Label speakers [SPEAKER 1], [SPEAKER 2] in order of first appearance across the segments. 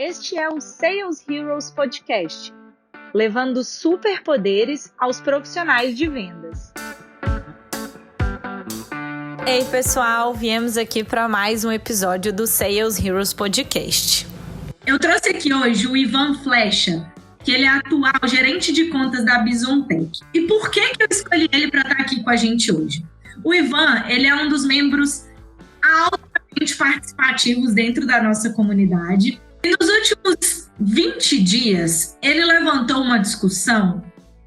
[SPEAKER 1] Este é o Sales Heroes Podcast, levando superpoderes aos profissionais de vendas.
[SPEAKER 2] Ei pessoal, viemos aqui para mais um episódio do Sales Heroes Podcast.
[SPEAKER 3] Eu trouxe aqui hoje o Ivan Flecha, que ele é atual gerente de contas da Bisontech. E por que eu escolhi ele para estar aqui com a gente hoje? O Ivan, ele é um dos membros altamente participativos dentro da nossa comunidade. E nos últimos 20 dias, ele levantou uma discussão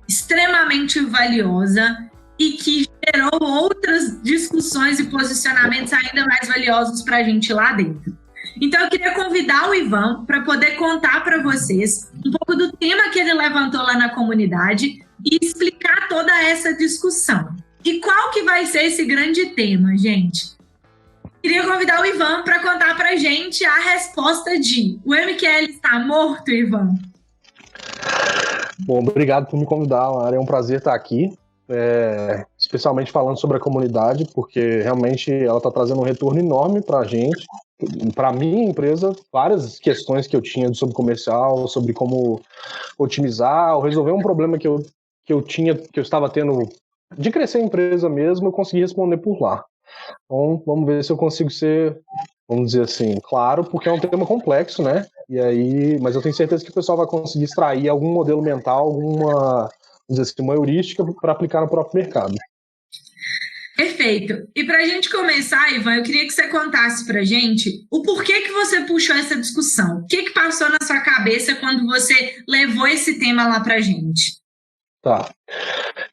[SPEAKER 3] extremamente valiosa e que gerou outras discussões e posicionamentos ainda mais valiosos para a gente lá dentro. Então, eu queria convidar o Ivan para poder contar para vocês um pouco do tema que ele levantou lá na comunidade e explicar toda essa discussão. E qual que vai ser esse grande tema, gente? Queria convidar o Ivan para contar para a gente a resposta de: o MQL está morto, Ivan?
[SPEAKER 4] Bom, obrigado por me convidar, Lara. É um prazer estar aqui, especialmente falando sobre a comunidade, porque realmente ela está trazendo um retorno enorme para a gente, para a minha empresa, várias questões que eu tinha sobre comercial, sobre como otimizar, ou resolver um problema que eu estava tendo de crescer a empresa mesmo, eu consegui responder por lá. Então, vamos ver se eu consigo ser, vamos dizer assim, claro, porque é um tema complexo, né? E aí, mas eu tenho certeza que o pessoal vai conseguir extrair algum modelo mental, vamos dizer assim, uma heurística para aplicar no próprio mercado.
[SPEAKER 3] Perfeito. E para a gente começar, Ivan, eu queria que você contasse para a gente o porquê que você puxou essa discussão. O que passou na sua cabeça quando você levou esse tema lá para a gente?
[SPEAKER 4] Tá.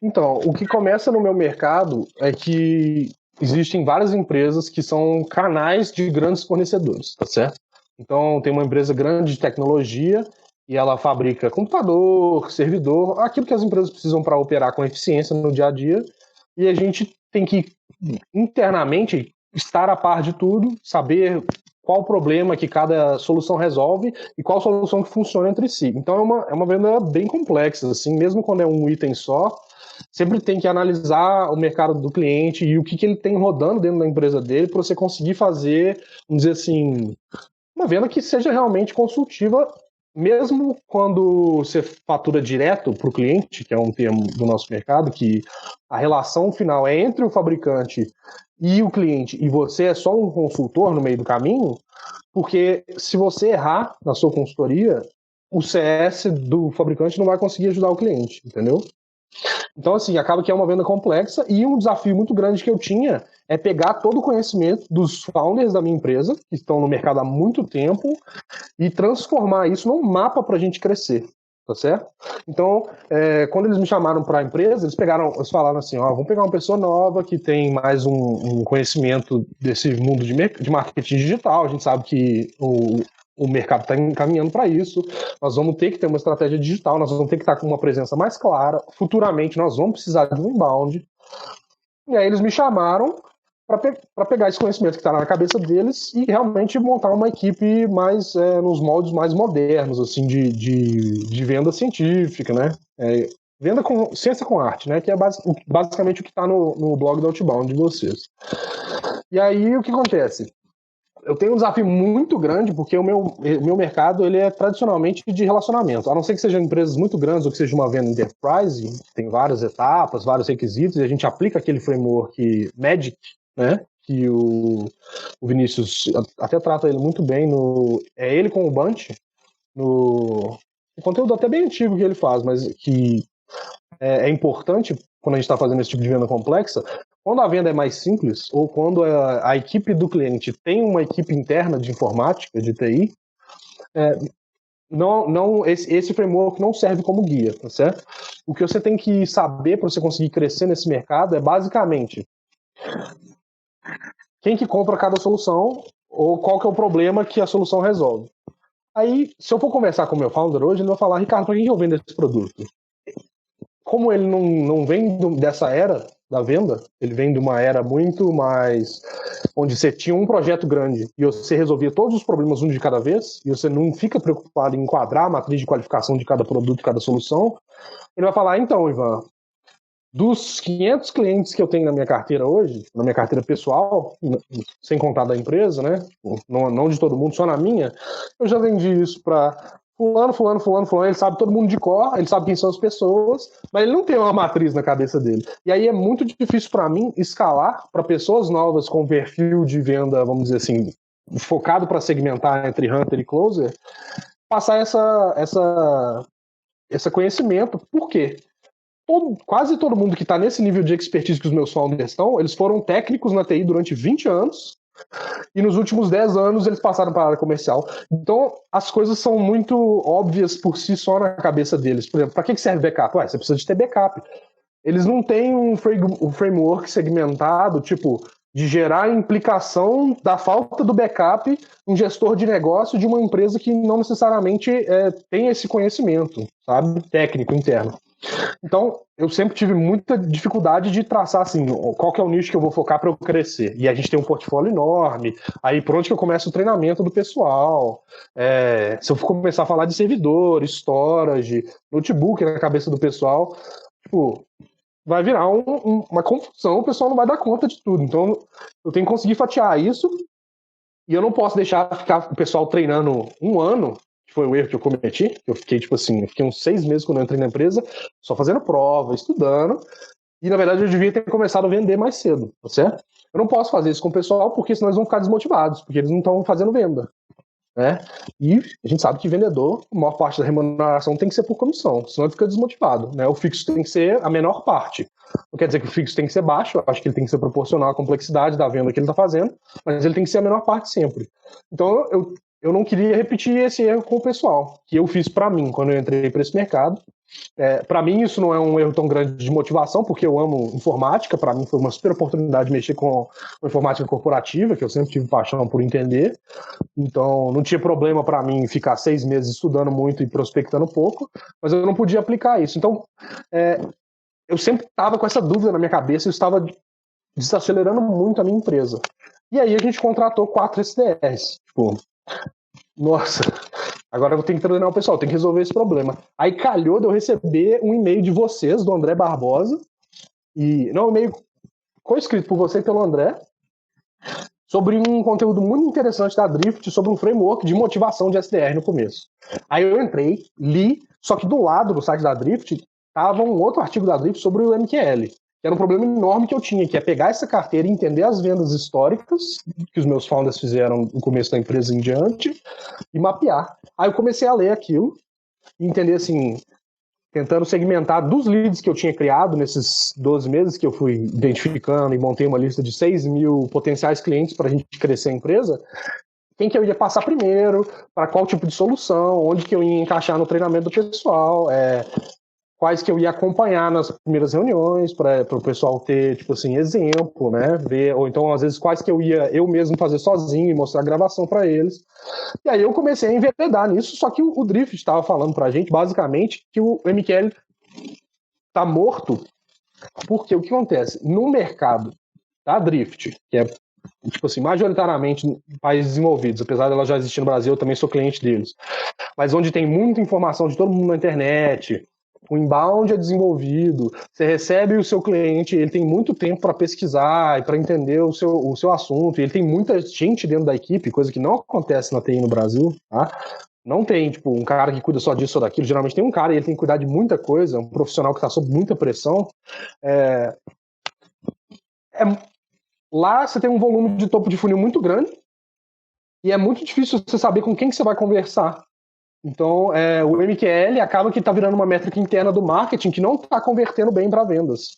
[SPEAKER 4] Então, o que começa no meu mercado é que existem várias empresas que são canais de grandes fornecedores, tá certo? Então, tem uma empresa grande de tecnologia e ela fabrica computador, servidor, aquilo que as empresas precisam para operar com eficiência no dia a dia, e a gente tem que, internamente, estar a par de tudo, saber qual problema que cada solução resolve e qual solução que funciona entre si. Então, é uma venda bem complexa, assim, mesmo quando é um item só, sempre tem que analisar o mercado do cliente e o que ele tem rodando dentro da empresa dele para você conseguir fazer, vamos dizer assim, uma venda que seja realmente consultiva, mesmo quando você fatura direto para o cliente, que é um termo do nosso mercado, que a relação final é entre o fabricante e o cliente e você é só um consultor no meio do caminho, porque se você errar na sua consultoria, o CS do fabricante não vai conseguir ajudar o cliente, entendeu? Então, assim, acaba que é uma venda complexa e um desafio muito grande que eu tinha é pegar todo o conhecimento dos founders da minha empresa, que estão no mercado há muito tempo, e transformar isso num mapa para a gente crescer, tá certo? Então, quando eles me chamaram para a empresa, eles falaram assim, vamos pegar uma pessoa nova que tem mais um conhecimento desse mundo de marketing digital, a gente sabe que o mercado está encaminhando para isso, nós vamos ter que ter uma estratégia digital, nós vamos ter que estar com uma presença mais clara, futuramente nós vamos precisar de um inbound. E aí eles me chamaram para pegar esse conhecimento que está na cabeça deles e realmente montar uma equipe mais nos moldes mais modernos, assim, de venda científica, né? Venda com ciência com arte, né? Que é basicamente o que está no blog da Outbound de vocês. E aí o que acontece? Eu tenho um desafio muito grande porque o meu mercado ele é tradicionalmente de relacionamento. A não ser que sejam empresas muito grandes ou que seja uma venda enterprise, tem várias etapas, vários requisitos, e a gente aplica aquele framework Magic, né? Que o Vinícius até trata ele muito bem. É ele com o Bunch, no conteúdo até bem antigo que ele faz, mas que é importante quando a gente está fazendo esse tipo de venda complexa. Quando a venda é mais simples, ou quando a equipe do cliente tem uma equipe interna de informática, de TI, esse framework não serve como guia, tá certo? O que você tem que saber para você conseguir crescer nesse mercado é basicamente quem que compra cada solução ou qual que é o problema que a solução resolve. Aí, se eu for conversar com o meu founder hoje, ele vai falar, Ricardo, para quem eu vendo esse produto? Como ele não vem dessa era da venda, ele vem de uma era muito mais onde você tinha um projeto grande e você resolvia todos os problemas um de cada vez e você não fica preocupado em enquadrar a matriz de qualificação de cada produto, cada solução. Ele vai falar, então, Ivan, Dos 500 clientes que eu tenho na minha carteira hoje, na minha carteira pessoal, sem contar da empresa, né? Não de todo mundo, só na minha, eu já vendi isso para fulano, ele sabe todo mundo de cor, ele sabe quem são as pessoas, mas ele não tem uma matriz na cabeça dele. E aí é muito difícil para mim escalar para pessoas novas com perfil de venda, vamos dizer assim, focado para segmentar entre Hunter e Closer, passar esse conhecimento. Por quê? Quase todo mundo que está nesse nível de expertise que os meus founders estão, eles foram técnicos na TI durante 20 anos e nos últimos 10 anos eles passaram para a área comercial. Então as coisas são muito óbvias por si só na cabeça deles. Por exemplo, para que serve backup? Você precisa de ter backup. Eles não têm um framework segmentado, tipo, de gerar implicação da falta do backup em gestor de negócio de uma empresa que não necessariamente tem esse conhecimento, sabe, técnico interno. Então, eu sempre tive muita dificuldade de traçar, assim, qual que é o nicho que eu vou focar para eu crescer. E a gente tem um portfólio enorme, aí por onde que eu começo o treinamento do pessoal, se eu for começar a falar de servidor, storage, notebook na cabeça do pessoal, tipo, vai virar uma confusão, o pessoal não vai dar conta de tudo. Então, eu tenho que conseguir fatiar isso, e eu não posso deixar ficar o pessoal treinando um ano, que foi o erro que eu cometi. Eu fiquei, uns 6 meses quando eu entrei na empresa, só fazendo prova, estudando, e na verdade eu devia ter começado a vender mais cedo, tá certo? Eu não posso fazer isso com o pessoal, porque senão eles vão ficar desmotivados, porque eles não estão fazendo venda, né? E a gente sabe que vendedor, a maior parte da remuneração tem que ser por comissão, senão ele fica desmotivado, né? O fixo tem que ser a menor parte. Não quer dizer que o fixo tem que ser baixo, eu acho que ele tem que ser proporcional à complexidade da venda que ele está fazendo, mas ele tem que ser a menor parte sempre. Então eu não queria repetir esse erro com o pessoal, que eu fiz para mim quando eu entrei para esse mercado. Para mim isso não é um erro tão grande de motivação, porque eu amo informática, para mim foi uma super oportunidade de mexer com informática corporativa, que eu sempre tive paixão por entender, então não tinha problema para mim ficar 6 meses estudando muito e prospectando pouco, mas eu não podia aplicar isso. Então eu sempre estava com essa dúvida na minha cabeça, eu estava desacelerando muito a minha empresa. E aí a gente contratou 4 SDRs, nossa, agora eu vou ter que treinar o pessoal, tem que resolver esse problema. Aí calhou de eu receber um e-mail de vocês, do André Barbosa, um e-mail co-escrito por você e pelo André, sobre um conteúdo muito interessante da Drift, sobre um framework de motivação de SDR no começo. Aí eu entrei, li, só que do lado do site da Drift estava um outro artigo da Drift sobre o MQL, que era um problema enorme que eu tinha, que é pegar essa carteira e entender as vendas históricas que os meus founders fizeram no começo da empresa em diante e mapear. Aí eu comecei a ler aquilo e entender, assim, tentando segmentar dos leads que eu tinha criado nesses 12 meses que eu fui identificando e montei uma lista de 6 mil potenciais clientes para a gente crescer a empresa, quem que eu ia passar primeiro, para qual tipo de solução, onde que eu ia encaixar no treinamento do pessoal, quais que eu ia acompanhar nas primeiras reuniões para o pessoal ter, exemplo, né? Ver, ou então, às vezes, quais que eu ia eu mesmo fazer sozinho e mostrar a gravação para eles. E aí eu comecei a enveredar nisso, só que o Drift estava falando para a gente, basicamente, que o MQL está morto, porque o que acontece? No mercado da Drift, que é, majoritariamente em países desenvolvidos, apesar dela já existir no Brasil, eu também sou cliente deles, mas onde tem muita informação de todo mundo na internet, o inbound é desenvolvido, você recebe o seu cliente, ele tem muito tempo para pesquisar e para entender o seu assunto, e ele tem muita gente dentro da equipe, coisa que não acontece na TI no Brasil, tá? Não tem, um cara que cuida só disso ou daquilo, geralmente tem um cara e ele tem que cuidar de muita coisa, um profissional que está sob muita pressão. Lá você tem um volume de topo de funil muito grande e é muito difícil você saber com quem que você vai conversar. Então, o MQL acaba que está virando uma métrica interna do marketing que não está convertendo bem para vendas.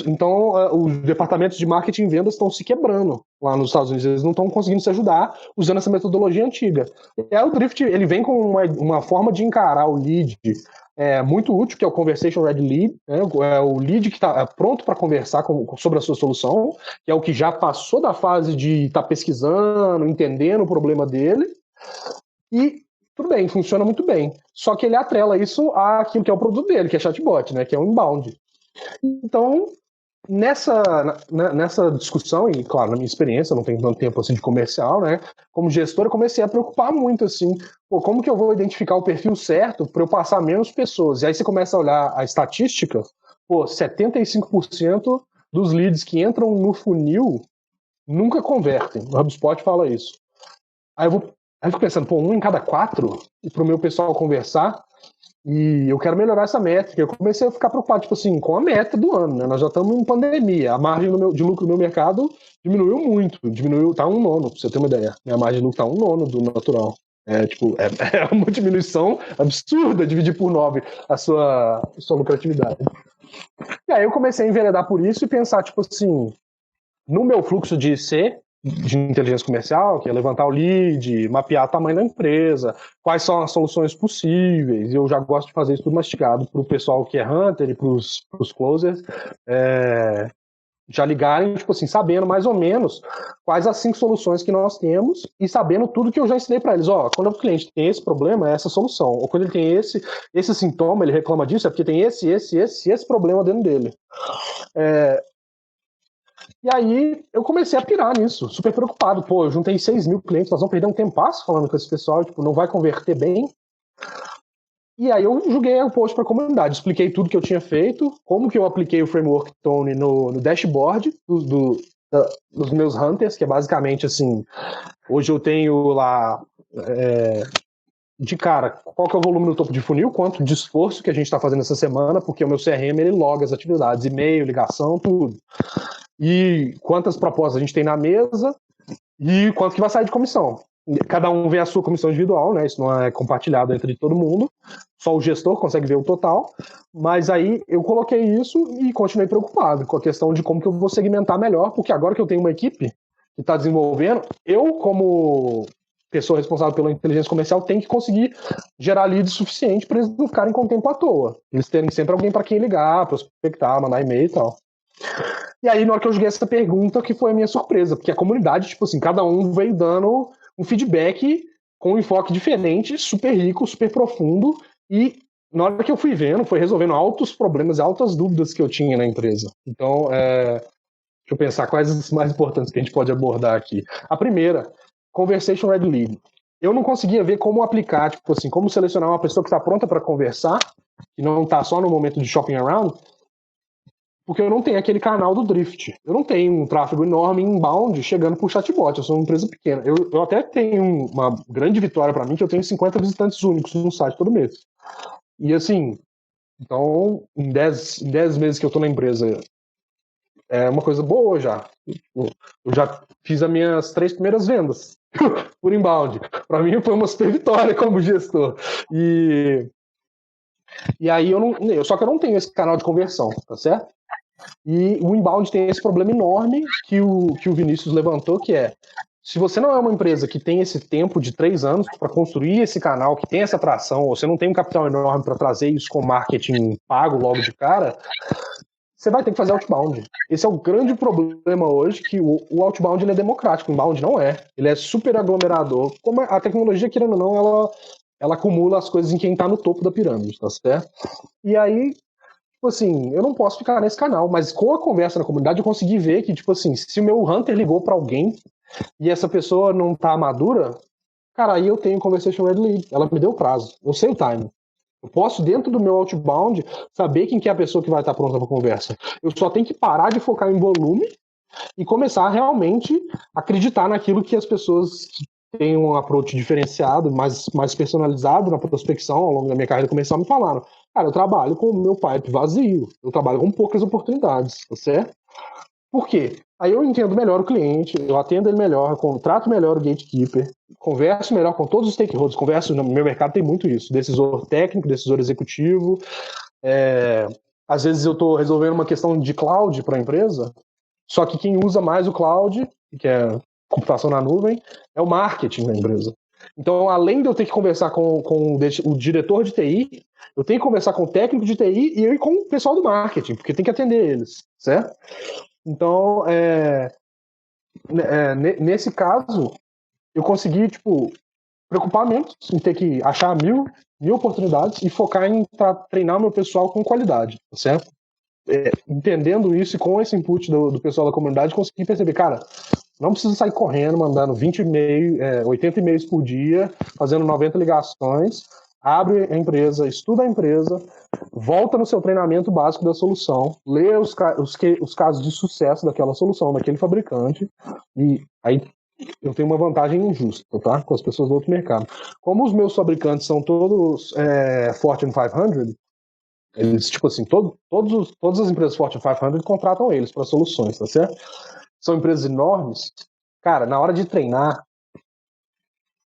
[SPEAKER 4] Então, os departamentos de marketing e vendas estão se quebrando lá nos Estados Unidos. Eles não estão conseguindo se ajudar usando essa metodologia antiga. E aí o Drift ele vem com uma forma de encarar o lead muito útil, que é o Conversation Ready Lead, né? É o lead que está pronto para conversar sobre a sua solução, que é o que já passou da fase de estar pesquisando, entendendo o problema dele, e tudo bem, funciona muito bem. Só que ele atrela isso àquilo que é o produto dele, que é chatbot, né, que é o inbound. Então, nessa discussão, e claro, na minha experiência, não tenho tanto tempo assim de comercial, né, como gestor, eu comecei a preocupar muito, assim, como que eu vou identificar o perfil certo para eu passar menos pessoas? E aí você começa a olhar a estatística 75% dos leads que entram no funil nunca convertem. O HubSpot fala isso. Aí eu fico pensando, 1 em cada 4 para o meu pessoal conversar, e eu quero melhorar essa métrica. Eu comecei a ficar preocupado, com a meta do ano, né? Nós já estamos em pandemia. A margem de lucro do meu mercado diminuiu muito. Tá 1/9, pra você ter uma ideia. Minha margem de lucro tá 1/9 do natural. É uma diminuição absurda dividir por 9 a sua lucratividade. E aí eu comecei a enveredar por isso e pensar, no meu fluxo de inteligência comercial, que é levantar o lead, mapear o tamanho da empresa, quais são as soluções possíveis. Eu já gosto de fazer isso tudo mastigado para o pessoal que é hunter e para os closers já ligarem, sabendo mais ou menos quais as 5 soluções que nós temos e sabendo tudo que eu já ensinei para eles. Quando o cliente tem esse problema, é essa solução. Ou quando ele tem esse sintoma, ele reclama disso, é porque tem esse problema dentro dele. E aí eu comecei a pirar nisso, super preocupado. Eu juntei 6 mil clientes, nós vamos perder um tempasso falando com esse pessoal, não vai converter bem. E aí eu joguei o post para a comunidade, expliquei tudo que eu tinha feito, como que eu apliquei o Framework Tone no dashboard dos meus hunters, que é basicamente hoje eu tenho lá de cara, qual que é o volume no topo de funil, quanto de esforço que a gente está fazendo essa semana, porque o meu CRM ele loga as atividades, e-mail, ligação, tudo. E quantas propostas a gente tem na mesa e quanto que vai sair de comissão. Cada um vê a sua comissão individual, né? Isso não é compartilhado entre todo mundo, só o gestor consegue ver o total, mas aí eu coloquei isso e continuei preocupado com a questão de como que eu vou segmentar melhor, porque agora que eu tenho uma equipe que está desenvolvendo, eu, como pessoa responsável pela inteligência comercial, tenho que conseguir gerar leads suficiente para eles não ficarem com tempo à toa. Eles terem sempre alguém para quem ligar, prospectar, mandar e-mail e tal. E aí, na hora que eu joguei essa pergunta, que foi a minha surpresa, porque a comunidade, cada um veio dando um feedback com um enfoque diferente, super rico, super profundo, e na hora que eu fui vendo, foi resolvendo altos problemas, altas dúvidas que eu tinha na empresa. Então, deixa eu pensar quais as mais importantes que a gente pode abordar aqui. A primeira, Conversation Ready Lead. Eu não conseguia ver como aplicar, como selecionar uma pessoa que está pronta para conversar, que não está só no momento de shopping around, porque eu não tenho aquele canal do Drift. Eu não tenho um tráfego enorme inbound chegando por chatbot. Eu sou uma empresa pequena. Eu até tenho uma grande vitória para mim, que eu tenho 50 visitantes únicos no site todo mês. E então, em 10 meses que eu estou na empresa, é uma coisa boa já. Eu já fiz as minhas 3 primeiras vendas por inbound. Para mim foi uma super vitória como gestor. E aí só que eu não tenho esse canal de conversão, tá certo? E o inbound tem esse problema enorme que o Vinícius levantou, que é, se você não é uma empresa que tem esse tempo de 3 anos para construir esse canal, que tem essa atração, ou você não tem um capital enorme para trazer isso com marketing pago logo de cara, você vai ter que fazer outbound. Esse é o grande problema hoje, que o outbound ele é democrático, o inbound não é. Ele é super aglomerador. Como a tecnologia, querendo ou não, ela acumula as coisas em quem está no topo da pirâmide, tá certo? E aí, eu não posso ficar nesse canal, mas com a conversa na comunidade eu consegui ver que, se o meu hunter ligou para alguém e essa pessoa não tá madura, cara, aí eu tenho Conversation Ready Lead. Ela me deu prazo, eu sei o time. Eu posso, dentro do meu outbound, saber quem que é a pessoa que vai estar pronta para conversa. Eu só tenho que parar de focar em volume e começar a realmente acreditar naquilo que as pessoas que têm um approach diferenciado, mais personalizado na prospecção ao longo da minha carreira comercial me falaram. Cara, eu trabalho com o meu pipe vazio, eu trabalho com poucas oportunidades, tá certo? Por quê? Aí eu entendo melhor o cliente, eu atendo ele melhor, contrato melhor o gatekeeper, converso melhor com todos os stakeholders, no meu mercado tem muito isso, decisor técnico, decisor executivo, às vezes eu estou resolvendo uma questão de cloud para a empresa, só que quem usa mais o cloud, que é computação na nuvem, é o marketing da empresa. Então, além de eu ter que conversar com o diretor de TI, eu tenho que conversar com o técnico de TI e com o pessoal do marketing, porque tem que atender eles, certo? Então, nesse caso, eu consegui, preocupar menos em ter que achar mil oportunidades e focar em treinar o meu pessoal com qualidade, certo? Entendendo isso e com esse input do pessoal da comunidade, consegui perceber, cara, não precisa sair correndo, mandando 80 e-mails por dia, fazendo 90 ligações. abre a empresa, estuda a empresa, volta no seu treinamento básico da solução, lê os casos de sucesso daquela solução, daquele fabricante, e aí eu tenho uma vantagem injusta, tá? Com as pessoas do outro mercado. Como os meus fabricantes são todos Fortune 500, eles, tipo assim, todas as empresas Fortune 500 contratam eles para soluções, tá certo? São empresas enormes. Cara, na hora de treinar,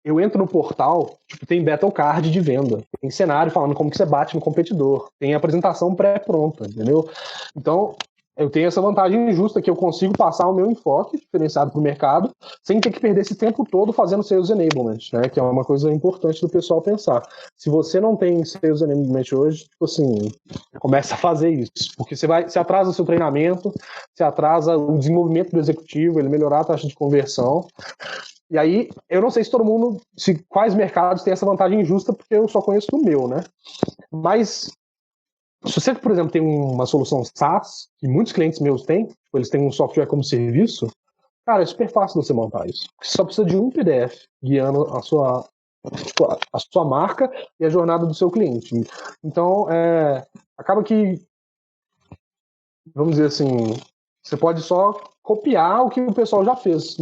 [SPEAKER 4] eu entro no portal, tipo, tem battle card de venda, tem cenário falando como que você bate no competidor, tem apresentação pré-pronta, entendeu? Então, eu tenho essa vantagem injusta que eu consigo passar o meu enfoque diferenciado para o mercado sem ter que perder esse tempo todo fazendo sales enablement, né? Que é uma coisa importante do pessoal pensar. Se você não tem sales enablement hoje, tipo assim, começa a fazer isso, porque você atrasa o seu treinamento, você atrasa o desenvolvimento do executivo, ele melhorar a taxa de conversão. E aí, eu não sei se todo mundo, quais mercados têm essa vantagem injusta, porque eu só conheço o meu, né? Mas se você, por exemplo, tem uma solução SaaS, que muitos clientes meus têm, eles têm um software como serviço, cara, é super fácil você montar isso. Você só precisa de um PDF guiando a sua marca e a jornada do seu cliente. Então, acaba que, vamos dizer assim, você pode só copiar o que o pessoal já fez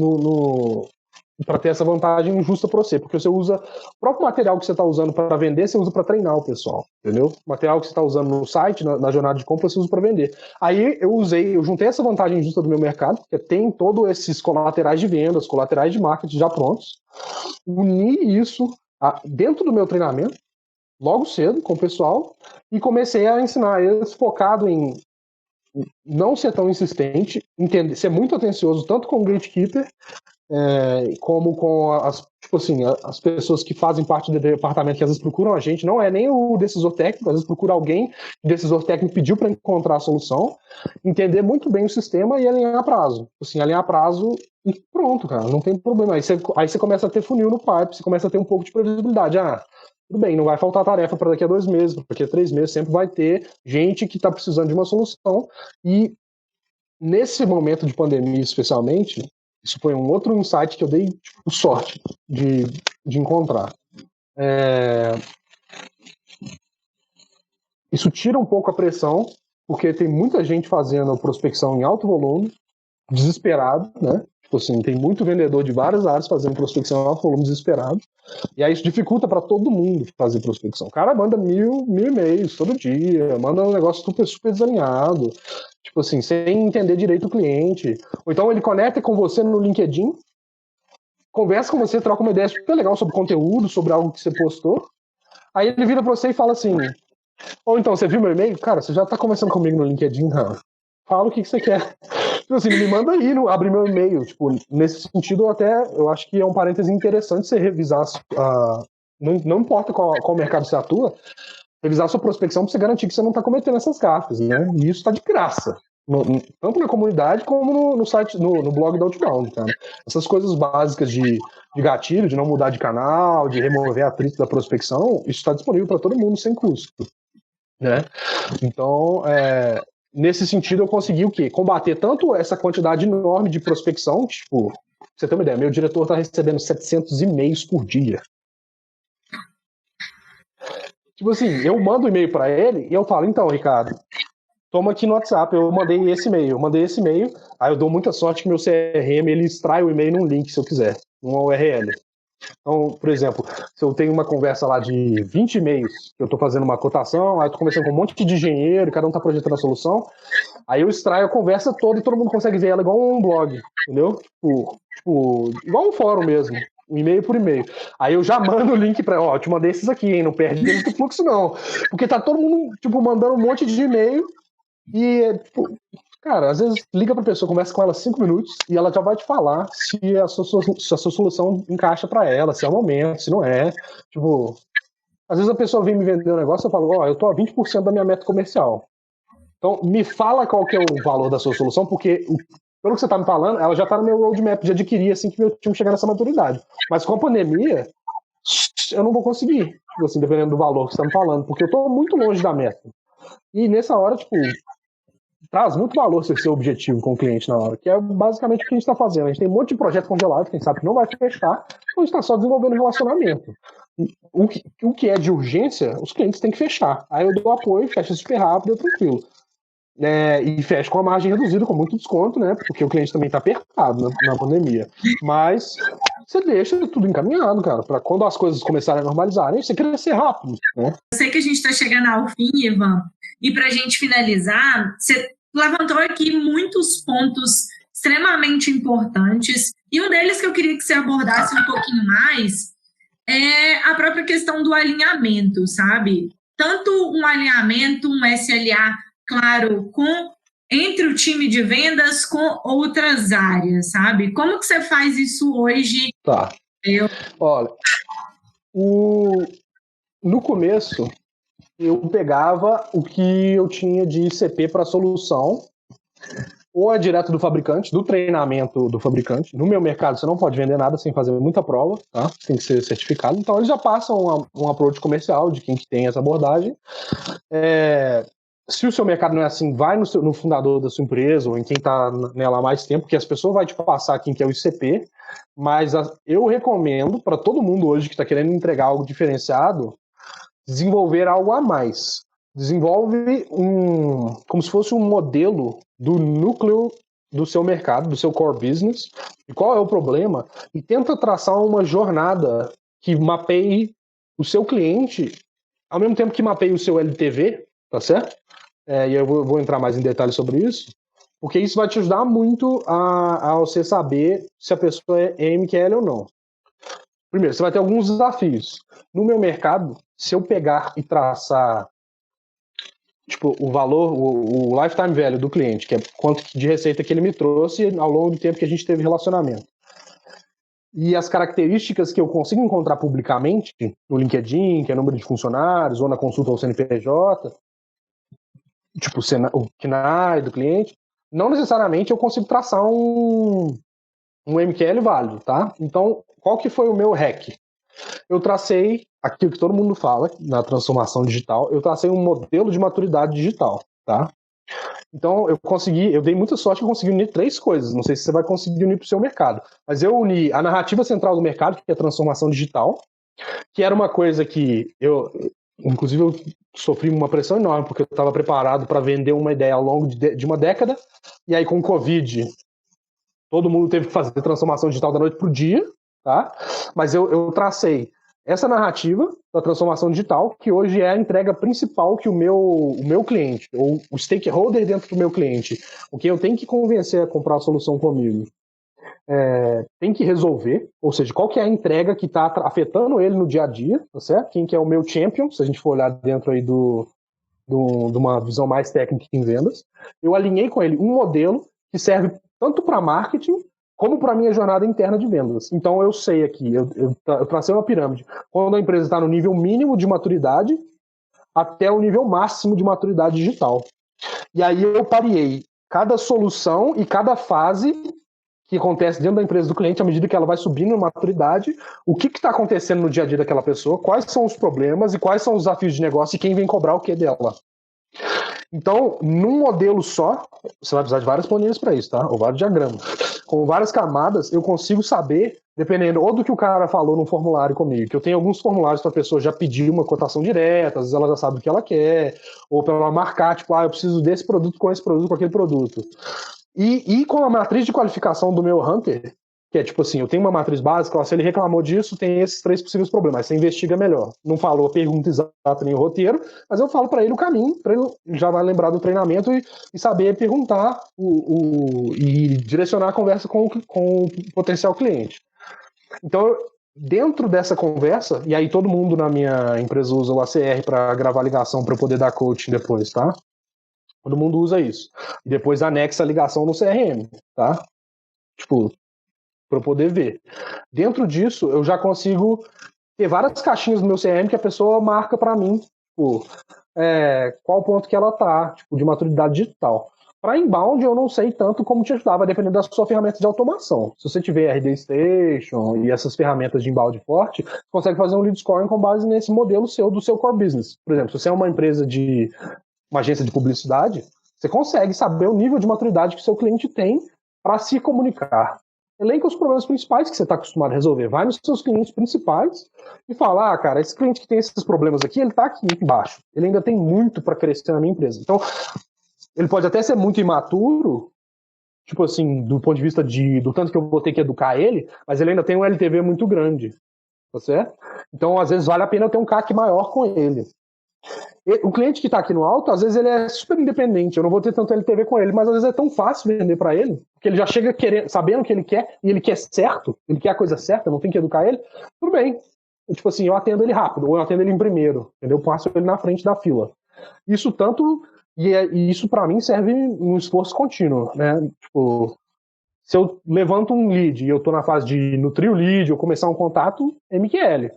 [SPEAKER 4] para ter essa vantagem injusta para você, porque você usa o próprio material que você está usando para vender, você usa para treinar o pessoal, entendeu? O material que você está usando no site, na jornada de compra, você usa para vender. Aí eu juntei essa vantagem injusta do meu mercado, que tem todos esses colaterais de vendas, colaterais de marketing já prontos, uni isso dentro do meu treinamento, logo cedo, com o pessoal, e comecei a ensinar eles focado em não ser tão insistente, entender, ser muito atencioso, tanto com o gatekeeper, como com as pessoas que fazem parte do departamento, que às vezes procuram a gente, não é nem o decisor técnico, às vezes procura alguém, o decisor técnico pediu para encontrar a solução, entender muito bem o sistema e alinhar prazo. Assim, alinhar prazo e pronto, cara, não tem problema. Aí você começa a ter funil no pipe, você começa a ter um pouco de previsibilidade. Tudo bem, não vai faltar tarefa para daqui a 2 meses, daqui a 3 meses sempre vai ter gente que está precisando de uma solução, e nesse momento de pandemia especialmente, isso foi um outro insight que eu dei sorte de encontrar. Isso tira um pouco a pressão, porque tem muita gente fazendo prospecção em alto volume, desesperado, né? Tipo assim, tem muito vendedor de várias áreas fazendo prospecção em alto volume, desesperado. E aí isso dificulta para todo mundo fazer prospecção. O cara manda 1.000 e-mails todo dia, manda um negócio super desalinhado, tipo assim, sem entender direito o cliente. Ou então ele conecta com você no LinkedIn, conversa com você, troca uma ideia super legal sobre conteúdo, sobre algo que você postou. Aí ele vira para você e fala assim: ou então, você viu meu e-mail? Cara, você já tá conversando comigo no LinkedIn, cara. Fala o que você quer. Tipo assim, me manda aí, abre meu e-mail. Tipo, nesse sentido, eu acho que é um parêntese interessante você revisar, não importa qual mercado você atua, revisar a sua prospecção para você garantir que você não está cometendo essas gafes, né? E isso está de graça. Tanto na comunidade como no site, no blog da Outbound, cara. Essas coisas básicas de gatilho, de não mudar de canal, de remover atrito da prospecção, isso está disponível para todo mundo sem custo, né? Então, nesse sentido, eu consegui o quê? Combater tanto essa quantidade enorme de prospecção, tipo, pra você ter uma ideia, meu diretor está recebendo 700 e-mails por dia. Tipo assim, eu mando um e-mail para ele e eu falo: então, Ricardo, toma aqui no WhatsApp, eu mandei esse e-mail, aí eu dou muita sorte que meu CRM, ele extrai o e-mail num link, se eu quiser, numa URL. Então, por exemplo, se eu tenho uma conversa lá de 20 e-mails, eu estou fazendo uma cotação, aí eu estou conversando com um monte de engenheiro, cada um está projetando a solução, aí eu extraio a conversa toda e todo mundo consegue ver ela igual um blog, entendeu? Tipo, igual um fórum mesmo, um e-mail por e-mail. Aí eu já mando o link para, eu te mandei esses aqui, hein, não perde eles do fluxo não. Porque tá todo mundo, tipo, mandando um monte de e-mail e, tipo, cara, às vezes liga pra pessoa, conversa com ela 5 minutos e ela já vai te falar se a sua solução encaixa pra ela, se é o momento, se não é. Tipo, às vezes a pessoa vem me vender um negócio e eu falo: eu tô a 20% da minha meta comercial. Então, me fala qual que é o valor da sua solução, porque pelo que você tá me falando, ela já tá no meu roadmap de adquirir assim que meu time chegar nessa maturidade. Mas com a pandemia, eu não vou conseguir, tipo assim, dependendo do valor que você tá me falando, porque eu tô muito longe da meta. E nessa hora, tipo, traz muito valor ser seu objetivo com o cliente na hora, que é basicamente o que a gente está fazendo. A gente tem um monte de projeto congelado que a gente sabe que não vai fechar, então a gente está só desenvolvendo relacionamento. O que é de urgência, os clientes têm que fechar. Aí eu dou apoio, fecha super rápido, tranquilo. E fecha com a margem reduzida, com muito desconto, né? Porque o cliente também está apertado na pandemia. Mas você deixa tudo encaminhado, cara, para quando as coisas começarem a normalizarem, você crescer rápido, né?
[SPEAKER 3] Eu sei que a gente está chegando ao fim, Ivan, e para a gente finalizar, você levantou aqui muitos pontos extremamente importantes, e um deles que eu queria que você abordasse um pouquinho mais é a própria questão do alinhamento, sabe? Tanto um alinhamento, um SLA, claro, entre o time de vendas com outras áreas, sabe? Como que você faz isso hoje?
[SPEAKER 4] Tá. Olha, no começo, eu pegava o que eu tinha de ICP para solução, ou é direto do fabricante, do treinamento do fabricante. No meu mercado, você não pode vender nada sem fazer muita prova, tá? Tem que ser certificado. Então, eles já passam um approach comercial de quem que tem essa abordagem. Se o seu mercado não é assim, vai no fundador da sua empresa ou em quem está nela há mais tempo, que as pessoas vão te passar quem que é o ICP, mas eu recomendo para todo mundo hoje que está querendo entregar algo diferenciado, desenvolver algo a mais. Desenvolve como se fosse um modelo do núcleo do seu mercado, do seu core business, e qual é o problema, e tenta traçar uma jornada que mapeie o seu cliente, ao mesmo tempo que mapeie o seu LTV, tá certo? E eu vou entrar mais em detalhes sobre isso, porque isso vai te ajudar muito a você saber se a pessoa é MQL ou não. Primeiro, você vai ter alguns desafios. No meu mercado, se eu pegar e traçar o valor, o lifetime value do cliente, que é quanto de receita que ele me trouxe ao longo do tempo que a gente teve relacionamento, e as características que eu consigo encontrar publicamente no LinkedIn, que é número de funcionários, ou na consulta ao CNPJ, o KNAI do cliente, não necessariamente eu consigo traçar um MQL válido, tá? Então, qual que foi o meu hack? Eu tracei aquilo que todo mundo fala na transformação digital, eu tracei um modelo de maturidade digital, tá? Então, eu dei muita sorte que eu consegui unir 3 coisas, não sei se você vai conseguir unir para o seu mercado, mas eu uni a narrativa central do mercado, que é a transformação digital, que era uma coisa que inclusive eu sofri uma pressão enorme, porque eu estava preparado para vender uma ideia ao longo de uma década, e aí com o Covid, todo mundo teve que fazer transformação digital da noite para o dia, tá? Mas eu tracei essa narrativa da transformação digital, que hoje é a entrega principal que o meu cliente, ou o stakeholder dentro do meu cliente, o que eu tenho que convencer a comprar a solução comigo, tem que resolver, ou seja, qual que é a entrega que está afetando ele no dia a dia, tá certo? Quem que é o meu champion, se a gente for olhar dentro aí de uma visão mais técnica em vendas. Eu alinhei com ele um modelo que serve tanto para marketing como para a minha jornada interna de vendas. Então eu sei aqui, eu tracei uma pirâmide. Quando a empresa está no nível mínimo de maturidade até o nível máximo de maturidade digital. E aí eu pareei cada solução e cada fase que acontece dentro da empresa do cliente à medida que ela vai subindo em maturidade, o que está acontecendo no dia a dia daquela pessoa, quais são os problemas e quais são os desafios de negócio e quem vem cobrar o que dela. Então, num modelo só, você vai precisar de várias planilhas para isso, tá? Ou vários diagramas. Com várias camadas, eu consigo saber, dependendo ou do que o cara falou no formulário comigo, que eu tenho alguns formulários para a pessoa já pedir uma cotação direta, às vezes ela já sabe o que ela quer, ou para ela marcar, eu preciso desse produto com esse produto, com aquele produto. E com a matriz de qualificação do meu Hunter, que é eu tenho uma matriz básica, se ele reclamou disso, tem esses 3 possíveis problemas, você investiga melhor. Não falo a pergunta exata nem o roteiro, mas eu falo para ele o caminho, para ele já vai lembrar do treinamento e saber perguntar e direcionar a conversa com o potencial cliente. Então, dentro dessa conversa, e aí todo mundo na minha empresa usa o ACR para gravar ligação para eu poder dar coaching depois, tá? Todo mundo usa isso. E depois anexa a ligação no CRM, tá? Para eu poder ver. Dentro disso, eu já consigo ter várias caixinhas no meu CRM que a pessoa marca para mim, qual ponto que ela tá, de maturidade digital. Para inbound, eu não sei tanto como te ajudar, vai depender da sua ferramenta de automação. Se você tiver RD Station e essas ferramentas de inbound forte, você consegue fazer um lead scoring com base nesse modelo do seu core business. Por exemplo, se você é uma agência de publicidade, Você consegue saber o nível de maturidade que o seu cliente tem para se comunicar. Elenca os problemas principais que você está acostumado a resolver. Vai nos seus clientes principais e fala, cara, esse cliente que tem esses problemas aqui, ele está aqui embaixo. Ele ainda tem muito para crescer na minha empresa. Então, ele pode até ser muito imaturo, tipo assim, do ponto de vista do tanto que eu vou ter que educar ele, mas ele ainda tem um LTV muito grande, tá certo? Então, às vezes, vale a pena eu ter um CAC maior com ele. O cliente que está aqui no alto, às vezes ele é super independente, eu não vou ter tanto LTV com ele, mas às vezes é tão fácil vender para ele, porque ele já chega sabendo o que ele quer, e ele quer certo, ele quer a coisa certa, não tem que educar ele, tudo bem. Tipo assim, eu atendo ele rápido, ou eu atendo ele em primeiro, entendeu? Eu passo ele na frente da fila. Isso tanto, e isso para mim serve um esforço contínuo, né? Tipo, se eu levanto um lead e eu estou na fase de nutrir o lead ou começar um contato, MQL.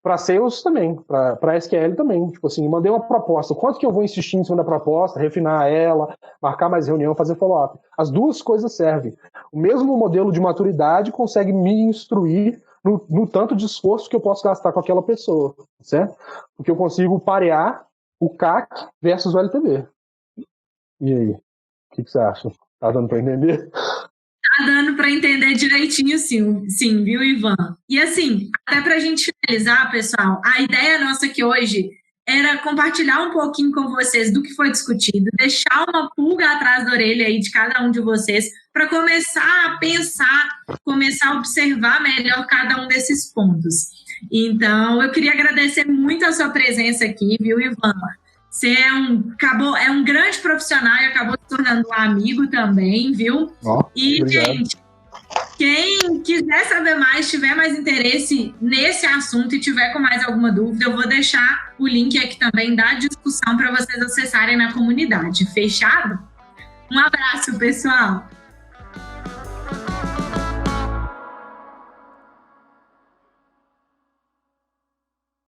[SPEAKER 4] Para sales também, para SQL também. Tipo assim, mandei uma proposta. Quanto que eu vou insistir em cima da proposta, refinar ela, marcar mais reunião, fazer follow-up? As duas coisas servem. O mesmo modelo de maturidade consegue me instruir no tanto de esforço que eu posso gastar com aquela pessoa, certo? Porque eu consigo parear o CAC versus o LTV. E aí? O que você acha? Tá dando para entender?
[SPEAKER 3] Tá dando para entender direitinho, sim, viu, Ivan? E assim, até para a gente finalizar, pessoal, a ideia nossa aqui hoje era compartilhar um pouquinho com vocês do que foi discutido, deixar uma pulga atrás da orelha aí de cada um de vocês para começar a pensar, começar a observar melhor cada um desses pontos. Então, eu queria agradecer muito a sua presença aqui, viu, Ivan? Você é um grande profissional e acabou se tornando um amigo também, viu? E, obrigado. Gente, quem quiser saber mais, tiver mais interesse nesse assunto e tiver com mais alguma dúvida, eu vou deixar o link aqui também da discussão para vocês acessarem na comunidade. Fechado? Um abraço, pessoal!